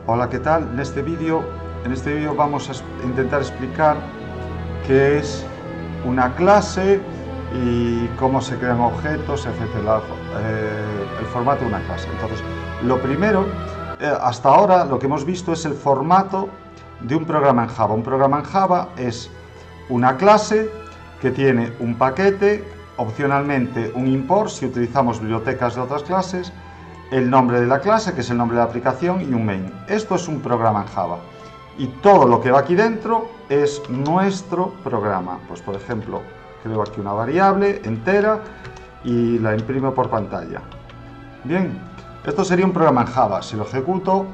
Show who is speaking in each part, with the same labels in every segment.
Speaker 1: Hola, ¿qué tal? En este vídeo vamos a intentar explicar qué es una clase y cómo se crean objetos, etcétera, el formato de una clase. Entonces, lo primero, hasta ahora lo que hemos visto es el formato de un programa en Java. Un programa en Java es una clase que tiene un paquete, opcionalmente un import si utilizamos bibliotecas de otras clases, el nombre de la clase, que es el nombre de la aplicación, y un main. Esto es un programa en Java. Y todo lo que va aquí dentro es nuestro programa. Pues por ejemplo, creo aquí una variable entera y la imprimo por pantalla. Bien, esto sería un programa en Java. Si lo ejecuto,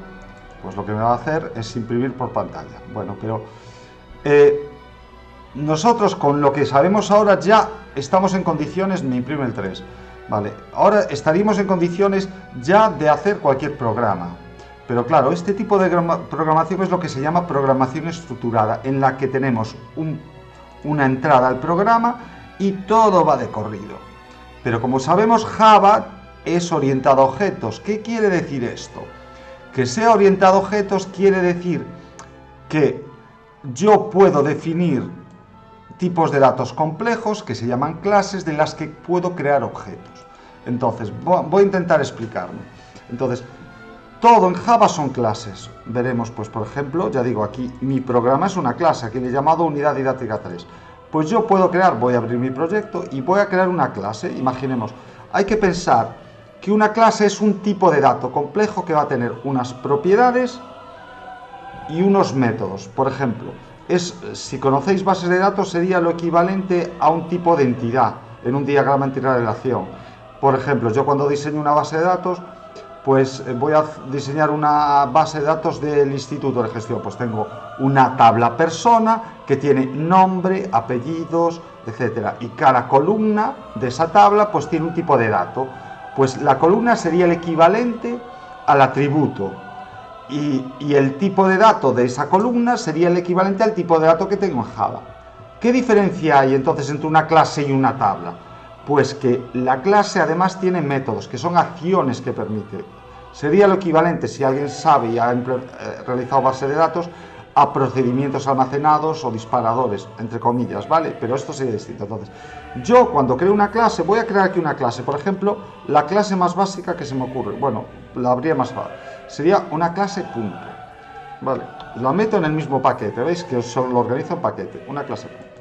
Speaker 1: pues lo que me va a hacer es imprimir por pantalla. Bueno, pero nosotros con lo que sabemos ahora ya estamos en condiciones, me imprime el 3. Vale, ahora estaríamos en condiciones ya de hacer cualquier programa. Pero claro, este tipo de programación es lo que se llama programación estructurada, en la que tenemos una entrada al programa y todo va de corrido. Pero como sabemos, Java es orientado a objetos. ¿Qué quiere decir esto? Que sea orientado a objetos quiere decir que yo puedo definir tipos de datos complejos que se llaman clases, de las que puedo crear objetos. Entonces, voy a intentar explicarme. Entonces, todo en Java son clases. Veremos, pues por ejemplo, ya digo aquí, mi programa es una clase, aquí le he llamado unidad didáctica 3. Pues yo puedo crear, voy a abrir mi proyecto y voy a crear una clase. Imaginemos, hay que pensar que una clase es un tipo de dato complejo que va a tener unas propiedades y unos métodos. Por ejemplo, si conocéis bases de datos, sería lo equivalente a un tipo de entidad en un diagrama antirrelación. Por ejemplo, yo cuando diseño una base de datos, pues voy a diseñar una base de datos del Instituto de Gestión. Pues tengo una tabla persona que tiene nombre, apellidos, etcétera. Y cada columna de esa tabla pues tiene un tipo de dato. Pues la columna sería el equivalente al atributo. Y el tipo de dato de esa columna sería el equivalente al tipo de dato que tengo en Java. ¿Qué diferencia hay entonces entre una clase y una tabla? Pues que la clase además tiene métodos, que son acciones que permite. Sería lo equivalente, si alguien sabe y ha realizado base de datos, a procedimientos almacenados o disparadores, entre comillas, ¿vale? Pero esto sería distinto. Entonces, yo cuando creo una clase, voy a crear aquí una clase. Por ejemplo, la clase más básica que se me ocurre, bueno, la habría más fácil, sería una clase punto. Vale, la meto en el mismo paquete, ¿veis? Que lo organizo en paquete, una clase punto.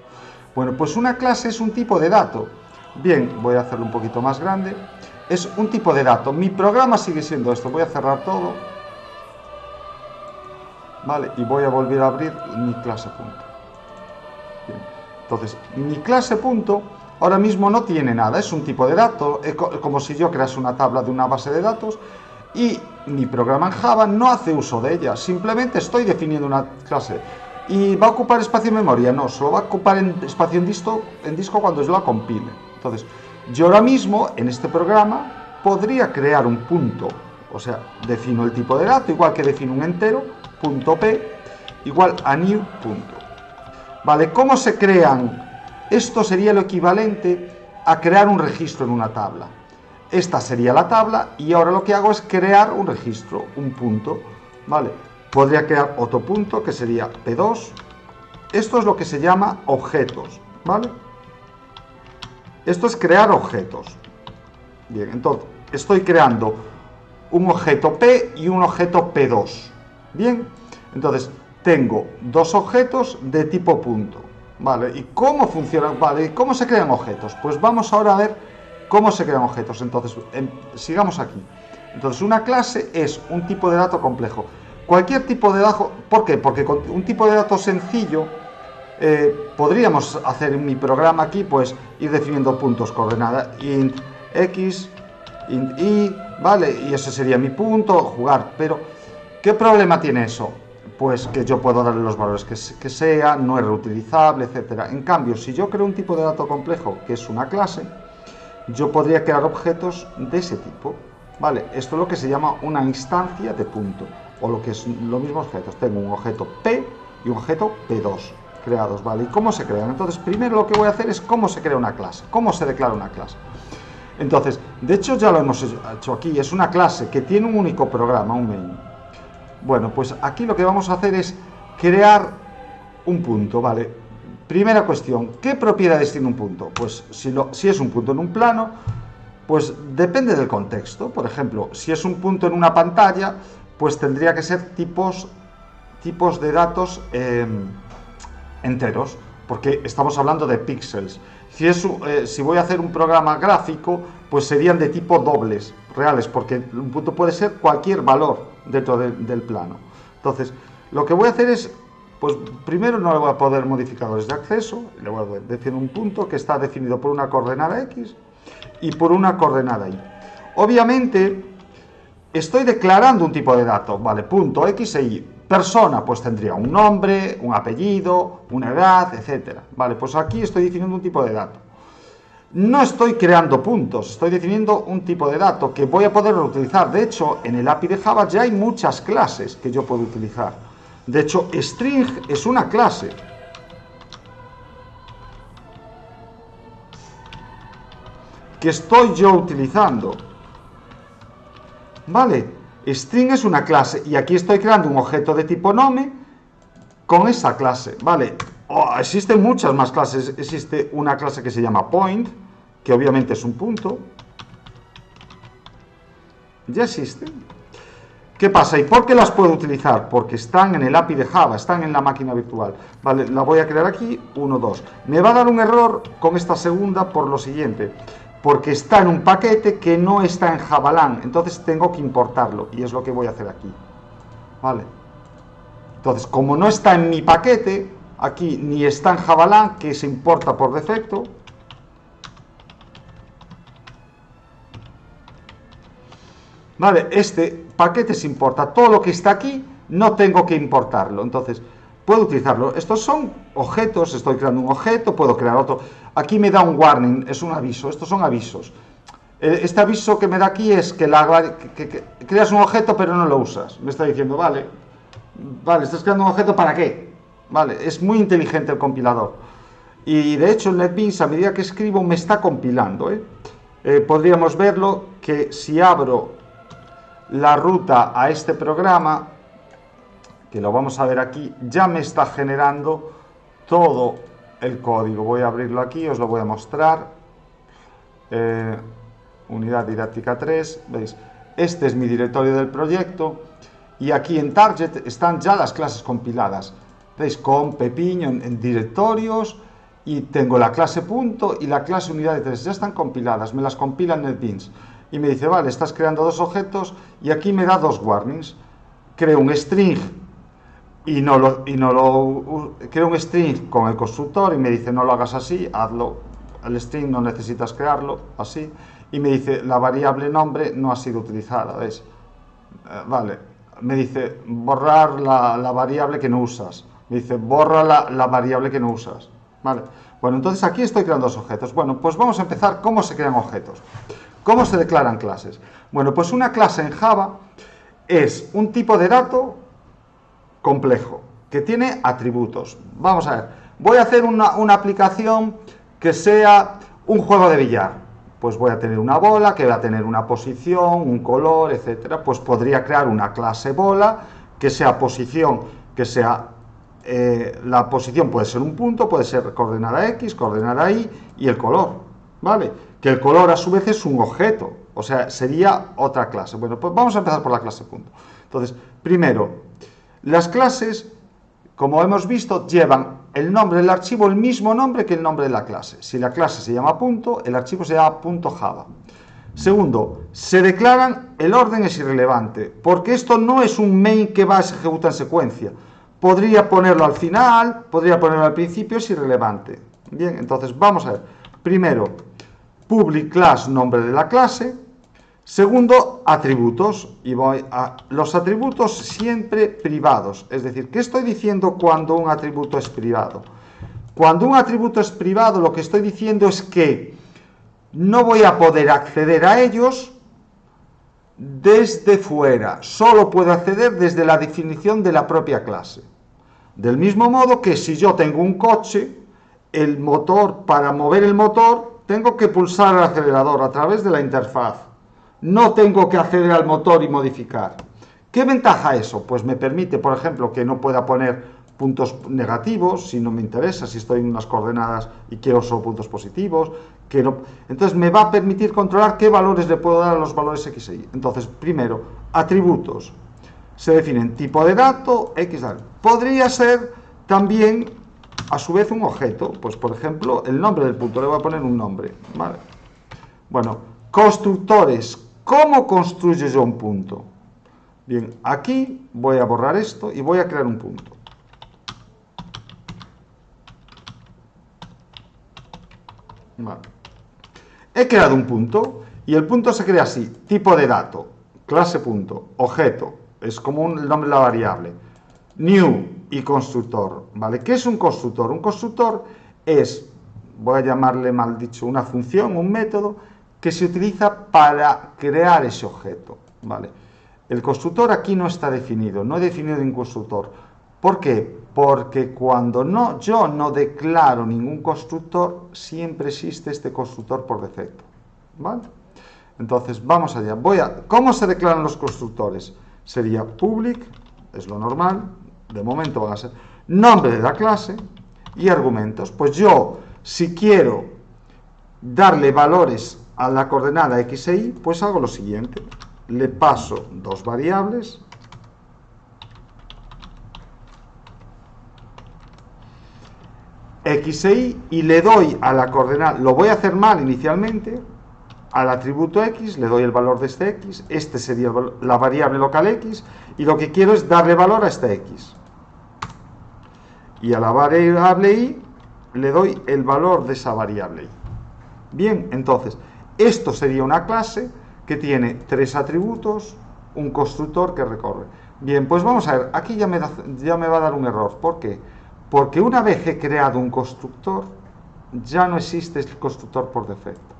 Speaker 1: Bueno, pues una clase es un tipo de dato. Bien, voy a hacerlo un poquito más grande. Es un tipo de dato. Mi programa sigue siendo esto. Voy a cerrar todo. Vale, y voy a volver a abrir mi clase punto. Bien. Entonces, mi clase punto ahora mismo no tiene nada. Es un tipo de dato. Es como si yo crease una tabla de una base de datos. Y mi programa en Java no hace uso de ella. Simplemente estoy definiendo una clase. ¿Y va a ocupar espacio en memoria? No, solo va a ocupar espacio en disco cuando yo la compile. Entonces, yo ahora mismo, en este programa, podría crear un punto. O sea, defino el tipo de dato, igual que defino un entero, punto p, igual a new punto. Vale, ¿cómo se crean? Esto sería lo equivalente a crear un registro en una tabla. Esta sería la tabla y ahora lo que hago es crear un registro, un punto. Vale, podría crear otro punto que sería P2. Esto es lo que se llama objetos, ¿vale? Esto es crear objetos. Bien, entonces estoy creando un objeto P y un objeto P2. Bien, entonces tengo dos objetos de tipo punto. Vale, ¿y cómo funcionan? Vale, ¿y cómo se crean objetos? Pues vamos ahora a ver cómo se crean objetos. Entonces, sigamos aquí. Entonces, una clase es un tipo de dato complejo. Cualquier tipo de dato, ¿por qué? Porque con un tipo de dato sencillo podríamos hacer en mi programa aquí, pues ir definiendo puntos, coordenada int x, int y, vale, y ese sería mi punto, jugar. Pero, ¿qué problema tiene eso? Pues que yo puedo darle los valores que sea, no es reutilizable, etcétera. En cambio, si yo creo un tipo de dato complejo, que es una clase, yo podría crear objetos de ese tipo. Vale, esto es lo que se llama una instancia de punto, o lo que es lo mismo objetos. Tengo un objeto P y un objeto P2 creados, ¿vale? ¿Y cómo se crean? Entonces, primero lo que voy a hacer es cómo se crea una clase, cómo se declara una clase. Entonces, de hecho ya lo hemos hecho aquí, es una clase que tiene un único programa, un main. Bueno, pues aquí lo que vamos a hacer es crear un punto, ¿vale? Primera cuestión, ¿qué propiedades tiene un punto? Pues si es un punto en un plano, pues depende del contexto. Por ejemplo, si es un punto en una pantalla, pues tendría que ser tipos de datos enteros, porque estamos hablando de píxeles. Si voy a hacer un programa gráfico, pues serían de tipo dobles, reales, porque un punto puede ser cualquier valor dentro del plano. Entonces, lo que voy a hacer es, pues primero no le voy a poner modificadores de acceso, le voy a decir un punto que está definido por una coordenada X y por una coordenada Y. Obviamente, estoy declarando un tipo de dato, ¿vale? Punto X e Y. Persona, pues tendría un nombre, un apellido, una edad, etcétera. Vale, pues aquí estoy definiendo un tipo de dato. No estoy creando puntos, estoy definiendo un tipo de dato que voy a poder utilizar. De hecho, en el API de Java ya hay muchas clases que yo puedo utilizar. De hecho, string es una clase. Que estoy yo utilizando. Vale. String es una clase y aquí estoy creando un objeto de tipo nome con esa clase, ¿vale? Existen muchas más clases. Existe una clase que se llama point, que obviamente es un punto. Ya existen. ¿Qué pasa? ¿Y por qué las puedo utilizar? Porque están en el API de Java, están en la máquina virtual. Vale, la voy a crear aquí, 1, 2. Me va a dar un error con esta segunda por lo siguiente. Porque está en un paquete que no está en Javalan, entonces tengo que importarlo, y es lo que voy a hacer aquí, ¿vale? Entonces, como no está en mi paquete, aquí ni está en Javalan, que se importa por defecto, ¿vale? Este paquete se importa, todo lo que está aquí no tengo que importarlo, entonces puedo utilizarlo. Estos son objetos, estoy creando un objeto, puedo crear otro. Aquí me da un warning, es un aviso, estos son avisos. Este aviso que me da aquí es que creas un objeto pero no lo usas. Me está diciendo, vale, estás creando un objeto ¿para qué? Vale, es muy inteligente el compilador. Y de hecho el NetBeans a medida que escribo me está compilando. Podríamos verlo que si abro la ruta a este programa, que lo vamos a ver aquí, ya me está generando todo el código. Voy a abrirlo aquí, os lo voy a mostrar. Unidad didáctica 3, veis, este es mi directorio del proyecto y aquí en target están ya las clases compiladas. Veis, con pepiño en directorios, y tengo la clase punto y la clase unidad de 3, ya están compiladas, me las compila en NetBeans y me dice, vale, estás creando dos objetos y aquí me da dos warnings. Creo un string creo un string con el constructor y me dice no lo hagas así, hazlo, el string no necesitas crearlo así, y me dice la variable nombre no ha sido utilizada, ¿ves? Vale, me dice borrar la variable que no usas, me dice borra la variable que no usas, vale. Bueno, entonces aquí estoy creando dos objetos. Bueno, pues vamos a empezar cómo se crean objetos, cómo se declaran clases. Bueno, pues una clase en Java es un tipo de dato complejo, que tiene atributos. Vamos a ver, voy a hacer una aplicación que sea un juego de billar. Pues voy a tener una bola, que va a tener una posición, un color, etcétera. Pues podría crear una clase bola, que sea posición, que sea, la posición puede ser un punto, puede ser coordenada X, coordenada Y, y el color, ¿vale? Que el color a su vez es un objeto, o sea, sería otra clase. Bueno, pues vamos a empezar por la clase punto. Entonces, primero, las clases, como hemos visto, llevan el nombre del archivo, el mismo nombre que el nombre de la clase. Si la clase se llama punto, el archivo se llama .java. Segundo, se declaran, el orden es irrelevante, porque esto no es un main que va a ejecutar en secuencia. Podría ponerlo al final, podría ponerlo al principio, es irrelevante. Bien, entonces vamos a ver. Primero, public class, nombre de la clase. Segundo, atributos, y voy a los atributos siempre privados, es decir, ¿qué estoy diciendo cuando un atributo es privado? Cuando un atributo es privado, lo que estoy diciendo es que no voy a poder acceder a ellos desde fuera, solo puedo acceder desde la definición de la propia clase. Del mismo modo que si yo tengo un coche, el motor, para mover el motor, tengo que pulsar el acelerador a través de la interfaz. No tengo que acceder al motor y modificar. ¿Qué ventaja eso? Pues me permite, por ejemplo, que no pueda poner puntos negativos si no me interesa, si estoy en unas coordenadas y quiero solo puntos positivos, que no... Entonces me va a permitir controlar qué valores le puedo dar a los valores X e Y. Entonces, primero, atributos. Se definen tipo de dato, X, podría ser también, a su vez, un objeto. Pues, por ejemplo, el nombre del punto, le voy a poner un nombre, ¿vale? Bueno, constructores. ¿Cómo construyo yo un punto? Bien, aquí voy a borrar esto y voy a crear un punto. Vale. He creado un punto y el punto se crea así: tipo de dato, clase punto, objeto, es como el nombre de la variable, new y constructor, ¿vale? ¿Qué es un constructor? Un constructor es, voy a llamarle mal dicho, una función, un método que se utiliza para crear ese objeto, ¿vale? El constructor aquí no está definido, no he definido ningún constructor. ¿Por qué? Porque cuando yo no declaro ningún constructor, siempre existe este constructor por defecto, ¿vale? Entonces, vamos allá. ¿Cómo se declaran los constructores? Sería public, es lo normal, de momento van a ser nombre de la clase y argumentos. Pues yo, si quiero darle valores a la coordenada X e Y, pues hago lo siguiente. Le paso dos variables X e Y y le doy a la coordenada, lo voy a hacer mal inicialmente, al atributo X le doy el valor de este X, este sería la variable local X, y lo que quiero es darle valor a este X. Y a la variable Y le doy el valor de esa variable Y. Bien, entonces, esto sería una clase que tiene tres atributos, un constructor que recorre. Bien, pues vamos a ver, aquí ya me va a dar un error. ¿Por qué? Porque una vez he creado un constructor, ya no existe el constructor por defecto.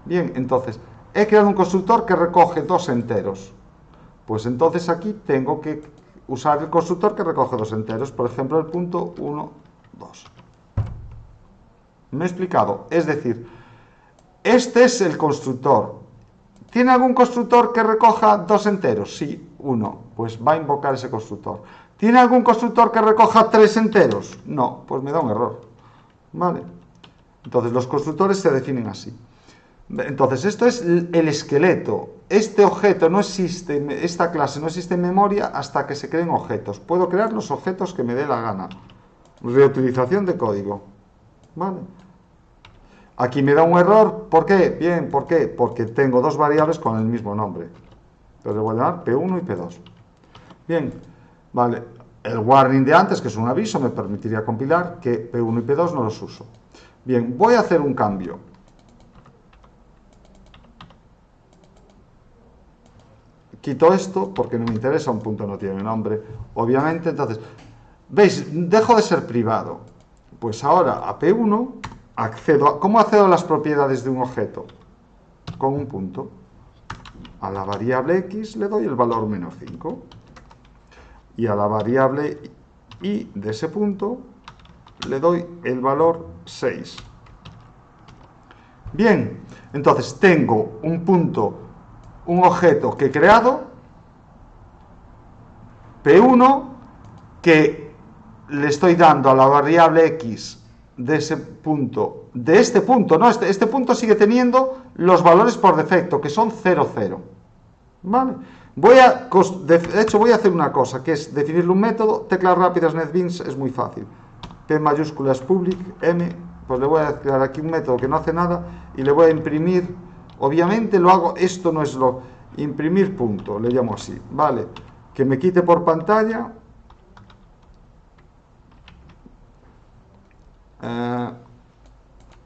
Speaker 1: Bien, entonces, he creado un constructor que recoge dos enteros. Pues entonces aquí tengo que usar el constructor que recoge dos enteros, por ejemplo, el punto 1, 2. ¿Me he explicado? Es decir, este es el constructor. ¿Tiene algún constructor que recoja dos enteros? Sí, uno. Pues va a invocar ese constructor. ¿Tiene algún constructor que recoja tres enteros? No, pues me da un error. ¿Vale? Entonces los constructores se definen así. Entonces esto es el esqueleto. Este objeto no existe, esta clase no existe en memoria hasta que se creen objetos. Puedo crear los objetos que me dé la gana. Reutilización de código. ¿Vale? Aquí me da un error. ¿Por qué? Bien, ¿por qué? Porque tengo dos variables con el mismo nombre. Entonces le voy a llamar P1 y P2. Bien, vale. El warning de antes, que es un aviso, me permitiría compilar que P1 y P2 no los uso. Bien, voy a hacer un cambio. Quito esto porque no me interesa, un punto no tiene nombre, obviamente. Entonces, ¿veis? Dejo de ser privado. Pues ahora a P1 accedo. ¿Cómo accedo a las propiedades de un objeto? Con un punto. A la variable X le doy el valor menos 5. Y a la variable Y de ese punto le doy el valor 6. Bien, entonces tengo un punto, un objeto que he creado, P1, que le estoy dando a la variable X de ese punto, de este punto, no, este punto sigue teniendo los valores por defecto, que son 0, 0. ¿Vale? De hecho, voy a hacer una cosa, que es definirle un método. Teclas rápidas NetBeans es muy fácil. P mayúsculas public, M, pues le voy a crear aquí un método que no hace nada y le voy a imprimir. Obviamente lo hago, esto no es lo... Imprimir punto, le llamo así, ¿vale? Que me quite por pantalla.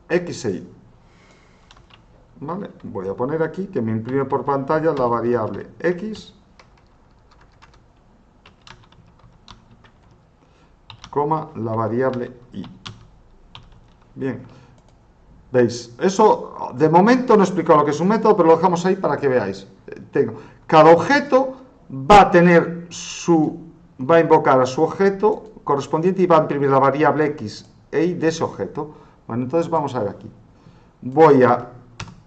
Speaker 1: X e Y. ¿Vale? Voy a poner aquí que me imprime por pantalla la variable X, coma, la variable Y. Bien. ¿Veis? Eso, de momento no he explicado lo que es un método, pero lo dejamos ahí para que veáis. Cada objeto va a invocar a su objeto correspondiente y va a imprimir la variable X e Y de ese objeto. Bueno, entonces vamos a ver aquí. Voy a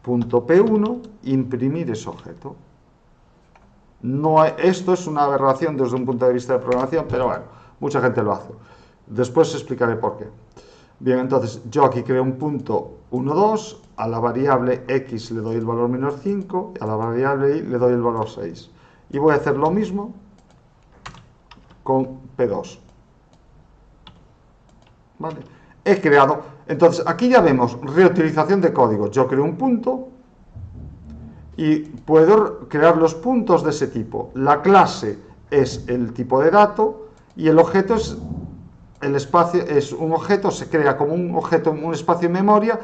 Speaker 1: punto P1, imprimir ese objeto. No esto es una aberración desde un punto de vista de programación, pero bueno, mucha gente lo hace. Después explicaré por qué. Bien, entonces yo aquí creo un punto 1, 2, a la variable x le doy el valor menos 5, y a la variable y le doy el valor 6. Y voy a hacer lo mismo con P2. ¿Vale? He creado, entonces aquí ya vemos reutilización de código. Yo creo un punto y puedo crear los puntos de ese tipo. La clase es el tipo de dato y el objeto es el espacio, es un objeto, se crea como un objeto, un espacio en memoria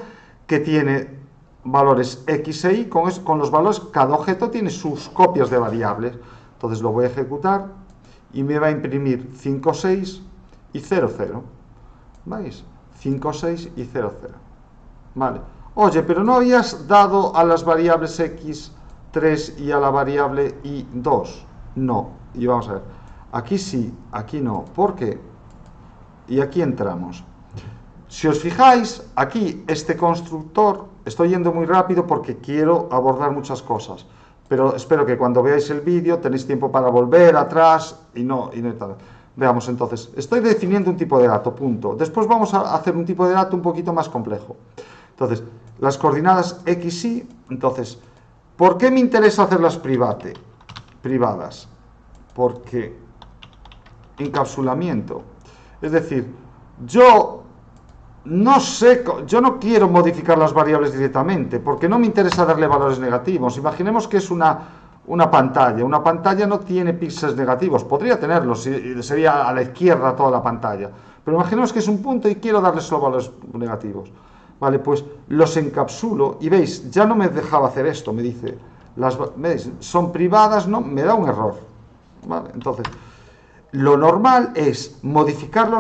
Speaker 1: que tiene valores x e y, con los valores, cada objeto tiene sus copias de variables. Entonces lo voy a ejecutar y me va a imprimir 5, 6 y 0, 0. ¿Veis? 5, 6 y 0, 0. Vale. Oye, pero no habías dado a las variables x 3 y a la variable y 2. No. Y vamos a ver. Aquí sí, aquí no. ¿Por qué? Y aquí entramos. Si os fijáis, aquí este constructor, estoy yendo muy rápido porque quiero abordar muchas cosas, pero espero que cuando veáis el vídeo tenéis tiempo para volver atrás y no tal. Veamos entonces, estoy definiendo un tipo de dato, punto. Después vamos a hacer un tipo de dato un poquito más complejo. Entonces, las coordenadas x, y, entonces, ¿por qué me interesa hacerlas privadas? Porque encapsulamiento. Es decir, yo no quiero modificar las variables directamente, porque no me interesa darle valores negativos. Imaginemos que es una pantalla. Una pantalla no tiene píxeles negativos. Podría tenerlos, sería a la izquierda toda la pantalla. Pero imaginemos que es un punto y quiero darle solo valores negativos. Vale, pues los encapsulo y veis, ya no me dejaba hacer esto, me dice, ¿veis? Son privadas, no, me da un error. Vale, entonces, lo normal es modificar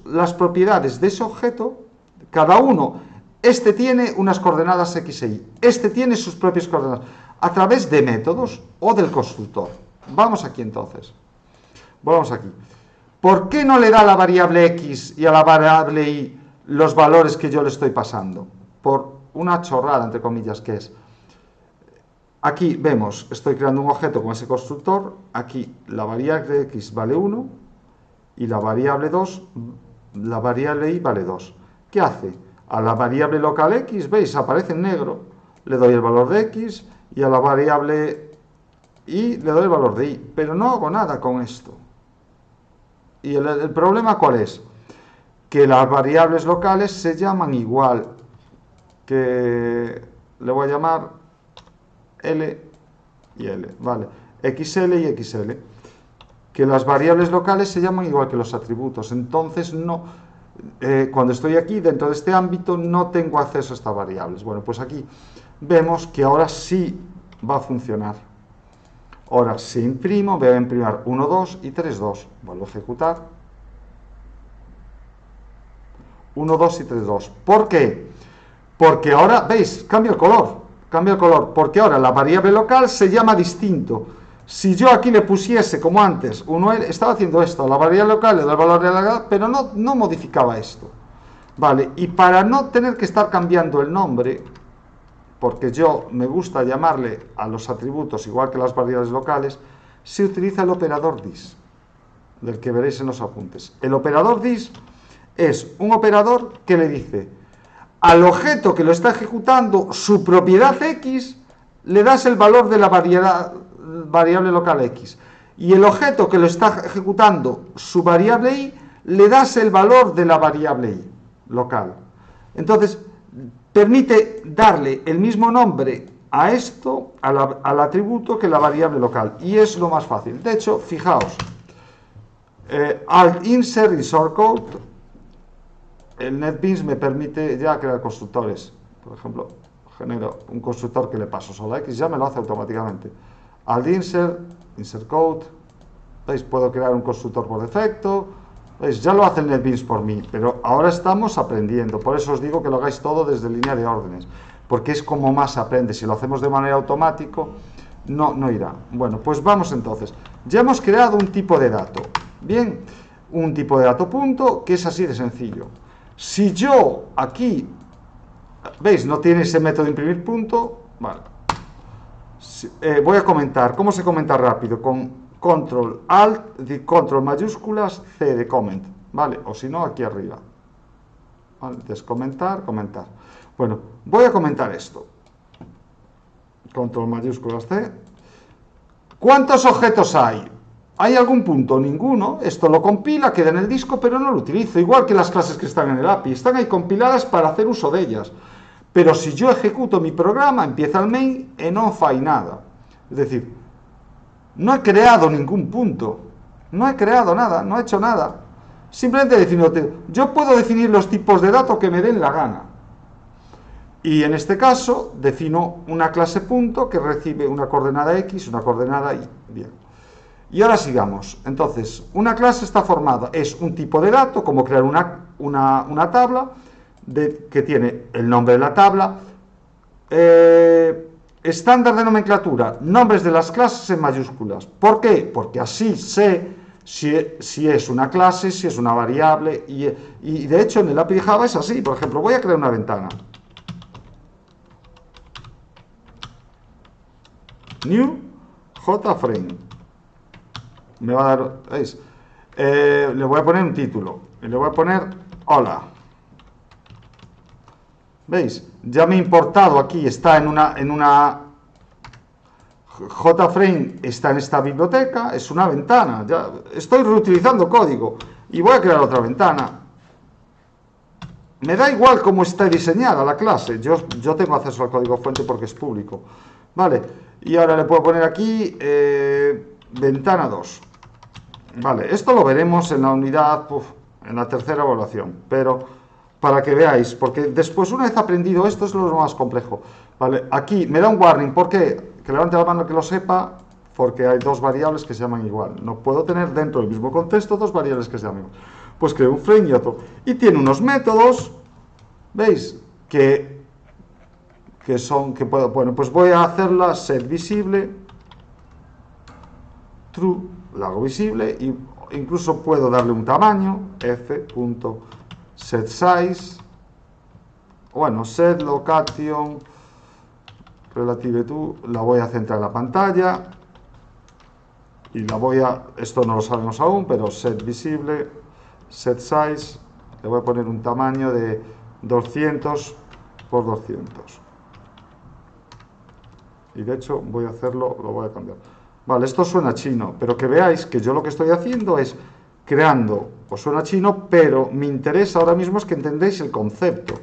Speaker 1: las propiedades de ese objeto, cada uno. Este tiene unas coordenadas x e y, este tiene sus propias coordenadas, a través de métodos o del constructor. Vamos aquí entonces. Volvamos aquí. ¿Por qué no le da a la variable x y a la variable y los valores que yo le estoy pasando? Por una chorrada, entre comillas, que es. Aquí vemos, estoy creando un objeto con ese constructor. Aquí la variable x vale 1 y la variable 2, la variable y vale 2. ¿Qué hace? A la variable local x, ¿veis? Aparece en negro. Le doy el valor de x y a la variable y le doy el valor de y. Pero no hago nada con esto. ¿Y el problema cuál es? Que las variables locales se llaman igual, que le voy a llamar L y L, vale, XL y XL, que las variables locales se llaman igual que los atributos. Entonces no, cuando estoy aquí dentro de este ámbito no tengo acceso a estas variables. Bueno, pues aquí vemos que ahora sí va a funcionar. Ahora si imprimo, voy a imprimir 1, 2 y 3, 2. Vuelvo a ejecutar. 1, 2 y 3, 2. ¿Por qué? Porque ahora, ¿veis? Cambia el color. Cambia el color. Porque ahora la variable local se llama distinto. Si yo aquí le pusiese, como antes, estaba haciendo esto, la variable local le da el valor de la, pero no modificaba esto. Vale, y para no tener que estar cambiando el nombre, porque yo me gusta llamarle a los atributos igual que las variables locales, se utiliza el operador dis, del que veréis en los apuntes. El operador dis es un operador que le dice al objeto que lo está ejecutando su propiedad x, le das el valor de la variable local x, y el objeto que lo está ejecutando su variable y, le das el valor de la variable y local. Entonces permite darle el mismo nombre a esto, al atributo, que la variable local, y es lo más fácil. De hecho, fijaos, Alt Insert y Shortcode, el NetBeans me permite ya crear constructores. Por ejemplo, genero un constructor que le paso solo a x, ya me lo hace automáticamente. Alt Insert, Insert Code, ¿veis? Puedo crear un constructor por defecto, ¿veis? Ya lo hace el NetBeans por mí, pero ahora estamos aprendiendo. Por eso os digo que lo hagáis todo desde línea de órdenes, porque es como más se aprende. Si lo hacemos de manera automática, no irá. Bueno, pues vamos entonces. Ya hemos creado un tipo de dato. Bien, un tipo de dato punto, que es así de sencillo. Si yo aquí, ¿veis? No tiene ese método de imprimir punto, vale. Voy a comentar. ¿Cómo se comenta rápido? Con control alt, control mayúsculas, C de comment, ¿vale? O si no, aquí arriba. ¿Vale? Descomentar, comentar. Bueno, voy a comentar esto. Control mayúsculas C. ¿Cuántos objetos hay? ¿Hay algún punto? Ninguno. Esto lo compila, queda en el disco, pero no lo utilizo. Igual que las clases que están en el API. Están ahí compiladas para hacer uso de ellas. Pero si yo ejecuto mi programa, empieza el main y no fai nada. Es decir, no he creado ningún punto. No he creado nada, no he hecho nada. Simplemente defino. Yo puedo definir los tipos de datos que me den la gana. Y en este caso, defino una clase punto que recibe una coordenada X, una coordenada Y. Bien. Y ahora sigamos. Entonces, una clase está formada, es un tipo de dato, como crear una tabla que tiene el nombre de la tabla, estándar de nomenclatura, nombres de las clases en mayúsculas. ¿Por qué? Porque así sé si es una clase, si es una variable, y de hecho en el API de Java es así. Por ejemplo, voy a crear una ventana. New JFrame. Me va a dar, ¿veis? Le voy a poner un título y le voy a poner hola. ¿Veis? Ya me he importado aquí, está en una JFrame, está en esta biblioteca, es una ventana. Ya estoy reutilizando código y voy a crear otra ventana. Me da igual cómo está diseñada la clase, yo tengo acceso al código fuente porque es público. Vale, y ahora le puedo poner aquí ventana 2. Vale, esto lo veremos en la unidad, en la tercera evaluación, pero para que veáis, porque después, una vez aprendido esto, es lo más complejo. Vale, aquí me da un warning. ¿Por qué? Que levante la mano que lo sepa, porque hay dos variables que se llaman igual. No puedo tener dentro del mismo contexto dos variables que se llaman igual. Pues creo un frame y otro. Y tiene unos métodos, ¿veis? Que puedo, bueno, pues voy a hacerla set visible, true, la hago visible, y incluso puedo darle un tamaño, f.setSize, bueno, set location relative to, la voy a centrar en la pantalla, y esto no lo sabemos aún, pero set visible, set size, le voy a poner un tamaño de 200 por 200. Y de hecho voy a hacerlo, lo voy a cambiar. Vale, esto suena chino, pero que veáis que yo lo que estoy haciendo es creando, os suena chino, pero me interesa ahora mismo es que entendéis el concepto.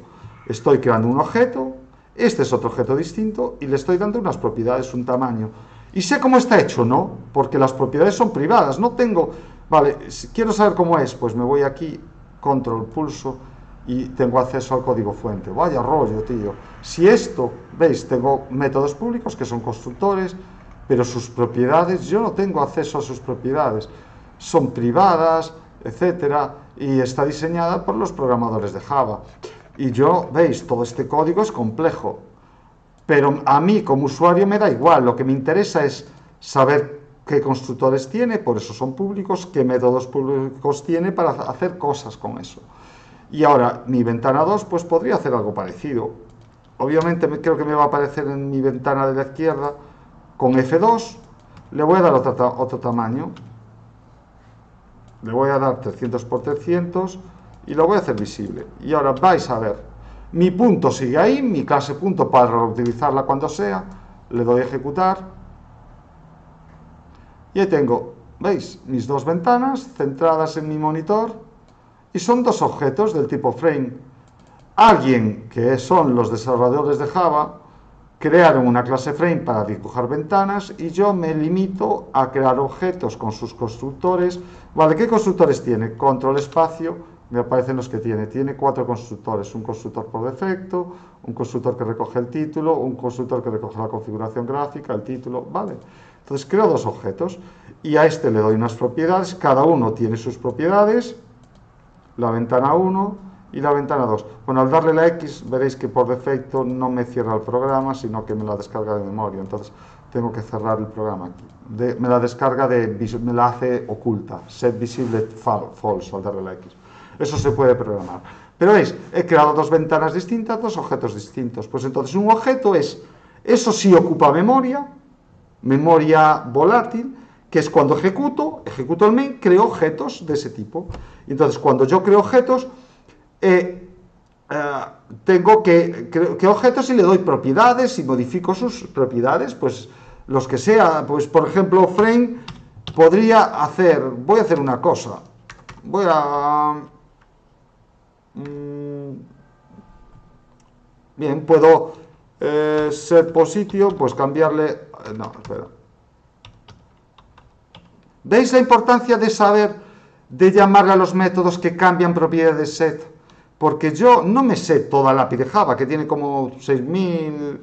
Speaker 1: Estoy creando un objeto, este es otro objeto distinto, y le estoy dando unas propiedades, un tamaño. ¿Y sé cómo está hecho? No, porque las propiedades son privadas, no tengo... Vale, si quiero saber cómo es, pues me voy aquí, control, pulso, y tengo acceso al código fuente. Vaya rollo, tío. Si esto, veis, tengo métodos públicos que son constructores, pero sus propiedades, yo no tengo acceso a sus propiedades. Son privadas, etcétera, y está diseñada por los programadores de Java. Y yo, veis, todo este código es complejo. Pero a mí, como usuario, me da igual. Lo que me interesa es saber qué constructores tiene, por eso son públicos, qué métodos públicos tiene para hacer cosas con eso. Y ahora, mi ventana 2, pues podría hacer algo parecido. Obviamente creo que me va a aparecer en mi ventana de la izquierda con F2, le voy a dar otro tamaño, le voy a dar 300 por 300 y lo voy a hacer visible. Y ahora vais a ver, mi punto sigue ahí, mi clase punto para reutilizarla cuando sea, le doy a ejecutar. Y ahí tengo, ¿veis? Mis dos ventanas centradas en mi monitor y son dos objetos del tipo frame. Alguien, que son los desarrolladores de Java, crearon una clase frame para dibujar ventanas y yo me limito a crear objetos con sus constructores. Vale, ¿qué constructores tiene? Control espacio, me aparecen los que tiene. Tiene 4 constructores, un constructor por defecto, un constructor que recoge el título, un constructor que recoge la configuración gráfica, el título, vale. Entonces creo dos objetos y a este le doy unas propiedades, cada uno tiene sus propiedades, la ventana 1 y la ventana 2. Bueno, al darle la X veréis que por defecto no me cierra el programa, sino que me la descarga de memoria. Entonces tengo que cerrar el programa aquí. Me la descarga me la hace oculta, set visible false al darle la X. Eso se puede programar. Pero veis, he creado dos ventanas distintas, dos objetos distintos. Pues entonces un objeto es, eso sí ocupa memoria, memoria volátil, que es cuando ejecuto el main, creo objetos de ese tipo. Y entonces, cuando yo creo objetos, tengo que objetos y le doy propiedades y modifico sus propiedades, pues los que sea, pues por ejemplo, frame podría hacer, voy a hacer una cosa, voy a... bien, puedo set position, pues cambiarle, no, espera. ¿Veis la importancia de saber, de llamarle a los métodos que cambian propiedades set? Porque yo no me sé toda la API de Java, que tiene como 6.000,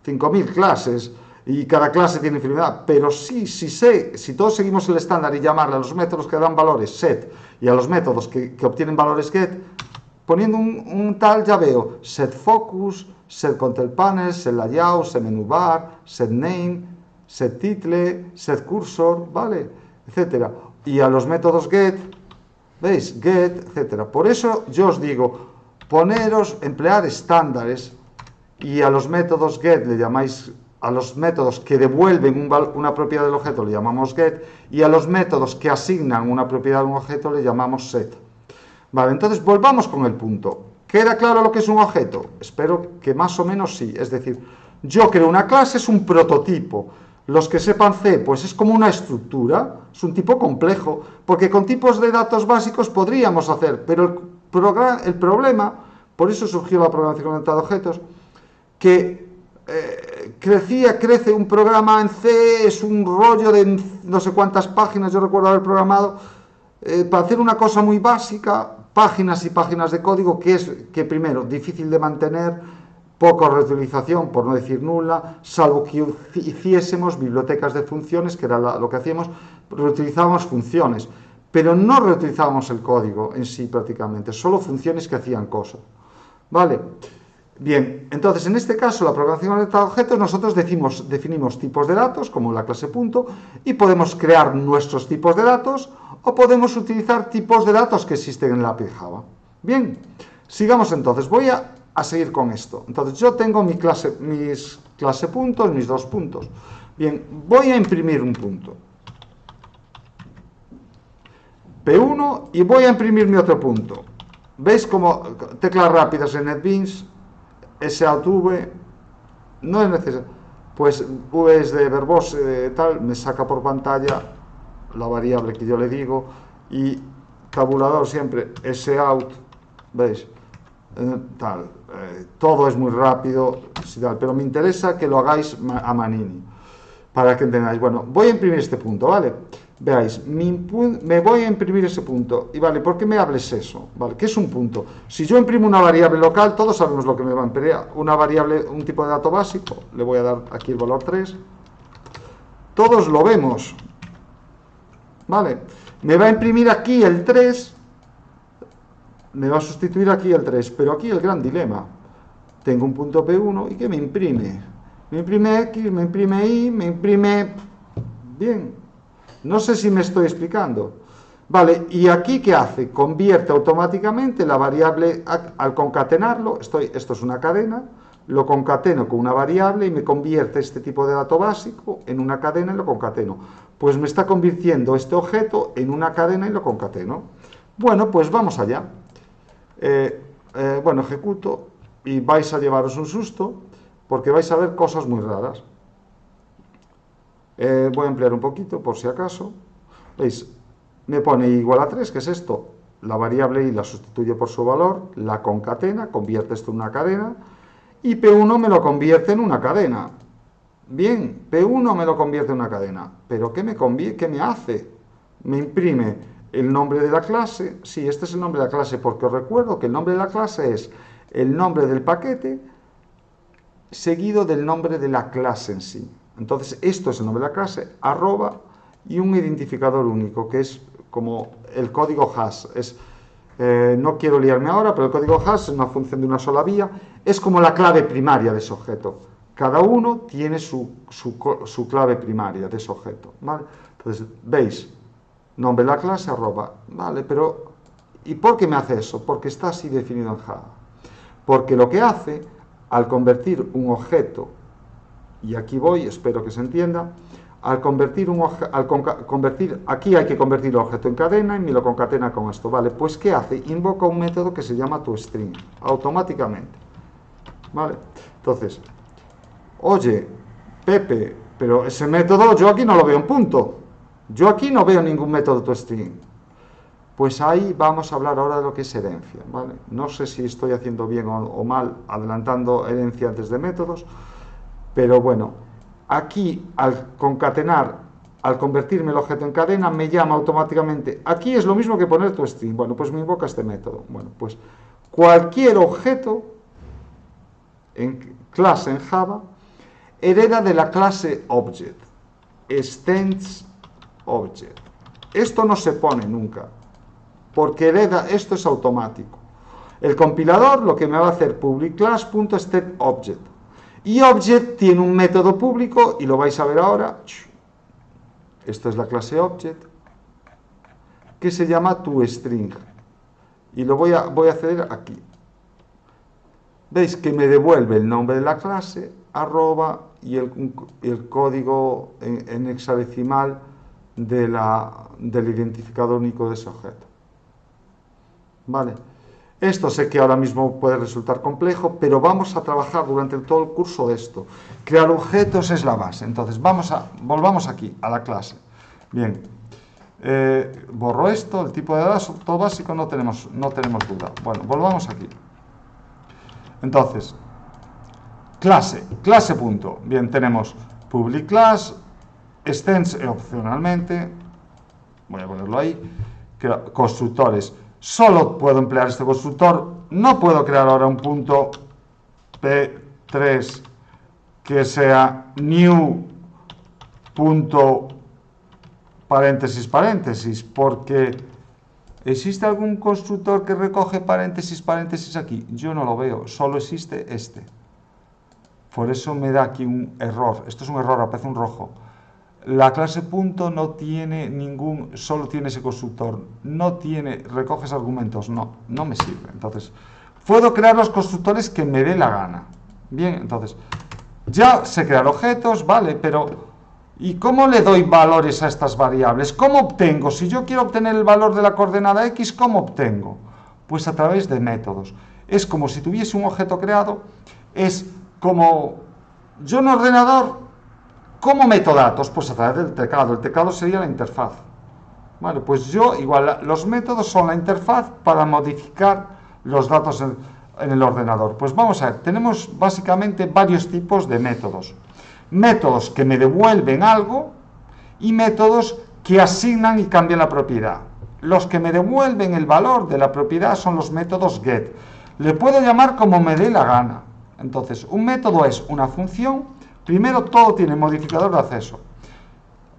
Speaker 1: 5.000 clases, y cada clase tiene infinidad, pero sí sé, si todos seguimos el estándar y llamarle a los métodos que dan valores set y a los métodos que obtienen valores get, poniendo un tal ya veo set focus, set control panel, set layout, set menu bar, set name, set title, set cursor, ¿vale? Etcétera. Y a los métodos get, ¿veis? Get, etcétera. Por eso yo os digo, emplear estándares, y a los métodos get le llamáis, a los métodos que devuelven una propiedad del objeto le llamamos get, y a los métodos que asignan una propiedad a un objeto le llamamos set. Vale, entonces volvamos con el punto. ¿Queda claro lo que es un objeto? Espero que más o menos sí. Es decir, yo creo una clase, es un prototipo. Los que sepan C, pues es como una estructura, es un tipo complejo, porque con tipos de datos básicos podríamos hacer, pero el problema, por eso surgió la programación orientada a objetos, que crece un programa en C, es un rollo de no sé cuántas páginas, yo recuerdo haber programado, para hacer una cosa muy básica, páginas y páginas de código, que primero, difícil de mantener, poca reutilización, por no decir nula, salvo que hiciésemos bibliotecas de funciones, que era lo que hacíamos, reutilizábamos funciones, pero no reutilizábamos el código en sí prácticamente, solo funciones que hacían cosas. ¿Vale? Bien, entonces en este caso la programación orientada a objetos, nosotros definimos tipos de datos, como la clase punto, y podemos crear nuestros tipos de datos, o podemos utilizar tipos de datos que existen en la API de Java. Bien, sigamos entonces, voy a seguir con esto. Entonces yo tengo mis clase puntos, mis dos puntos. Bien, voy a imprimir un punto. P1 y voy a imprimir mi otro punto. ¿Veis como teclas rápidas en NetBeans? S-Out-V, no es necesario. Pues V es de verbose, tal, me saca por pantalla la variable que yo le digo, y tabulador siempre S-Out, ¿veis? Tal, todo es muy rápido, pero me interesa que lo hagáis a manini, para que entendáis. Bueno, voy a imprimir este punto, ¿vale? Veáis, me voy a imprimir ese punto, y vale, ¿por qué me hables eso? Vale, ¿qué es un punto? Si yo imprimo una variable local, todos sabemos lo que me va a imprimir, una variable, un tipo de dato básico, le voy a dar aquí el valor 3, todos lo vemos, ¿vale? Me va a imprimir aquí el 3, me va a sustituir aquí el 3, pero aquí el gran dilema. Tengo un punto P1 y ¿qué me imprime? Me imprime X, me imprime Y, me imprime... Bien, no sé si me estoy explicando. Vale, ¿y aquí qué hace? Convierte automáticamente la variable, al concatenarlo, esto es una cadena, lo concateno con una variable y me convierte este tipo de dato básico en una cadena y lo concateno. Pues me está convirtiendo este objeto en una cadena y lo concateno. Bueno, pues vamos allá. Bueno, ejecuto y vais a llevaros un susto porque vais a ver cosas muy raras. Voy a ampliar un poquito por si acaso. ¿Veis? Me pone igual a 3, que es esto. La variable y la sustituye por su valor, la concatena, convierte esto en una cadena, y P1 me lo convierte en una cadena. Bien, P1 me lo convierte en una cadena, pero ¿qué me hace? Me imprime el nombre de la clase. Sí, este es el nombre de la clase, porque os recuerdo que el nombre de la clase es el nombre del paquete seguido del nombre de la clase en sí. Entonces, esto es el nombre de la clase, arroba, y un identificador único, que es como el código hash. No quiero liarme ahora, pero el código hash es una función de una sola vía, es como la clave primaria de ese objeto. Cada uno tiene su clave primaria de ese objeto, ¿vale? Entonces, veis, nombre de la clase, arroba, ¿vale? Pero, ¿y por qué me hace eso? Porque está así definido en Java. Porque lo que hace, al convertir un objeto, y aquí voy, espero que se entienda, al convertir aquí hay que convertir el objeto en cadena y me lo concatena con esto, ¿vale? Pues ¿qué hace? Invoca un método que se llama toString, automáticamente, ¿vale? Entonces, oye, Pepe, pero ese método yo aquí no lo veo en punto, yo aquí no veo ningún método toString. Pues ahí vamos a hablar ahora de lo que es herencia, ¿vale? No sé si estoy haciendo bien o mal adelantando herencia antes de métodos, pero bueno, aquí al concatenar, al convertirme el objeto en cadena, me llama automáticamente. Aquí es lo mismo que poner toString. Bueno, pues me invoca este método. Bueno, pues cualquier objeto en clase en Java hereda de la clase Object, extends Object. Esto no se pone nunca, porque hereda, esto es automático. El compilador lo que me va a hacer public class.extendObject. Y Object tiene un método público, y lo vais a ver ahora. Esto es la clase Object, que se llama toString. Y lo voy a hacer aquí. Veis que me devuelve el nombre de la clase, arroba, y el código en hexadecimal del identificador único de ese objeto. ¿Vale? Esto sé que ahora mismo puede resultar complejo, pero vamos a trabajar durante todo el curso de esto. Crear objetos es la base. Entonces, volvamos aquí, a la clase. Bien, borro esto, el tipo de dato básico, no tenemos duda. Bueno, volvamos aquí. Entonces, clase punto. Bien, tenemos public class, extends opcionalmente, voy a ponerlo ahí, constructores. Solo puedo emplear este constructor, no puedo crear ahora un punto P3 que sea new punto paréntesis, porque ¿existe algún constructor que recoge paréntesis aquí? Yo no lo veo, solo existe este. Por eso me da aquí un error, esto es un error, aparece un rojo. La clase punto no tiene solo tiene ese constructor, recoges argumentos, no me sirve. Entonces, puedo crear los constructores que me dé la gana. Bien, entonces, ya sé crear objetos, vale, pero ¿y cómo le doy valores a estas variables? ¿Cómo obtengo? Si yo quiero obtener el valor de la coordenada X, ¿cómo obtengo? Pues a través de métodos. Es como si tuviese un objeto creado, es como yo en ordenador. ¿Cómo meto datos? Pues a través del teclado. El teclado sería la interfaz. Vale, pues yo, igual, los métodos son la interfaz para modificar los datos en el ordenador. Pues vamos a ver, tenemos básicamente varios tipos de métodos. Métodos que me devuelven algo y métodos que asignan y cambian la propiedad. Los que me devuelven el valor de la propiedad son los métodos get. Le puedo llamar como me dé la gana. Entonces, un método es una función. Primero, todo tiene modificador de acceso.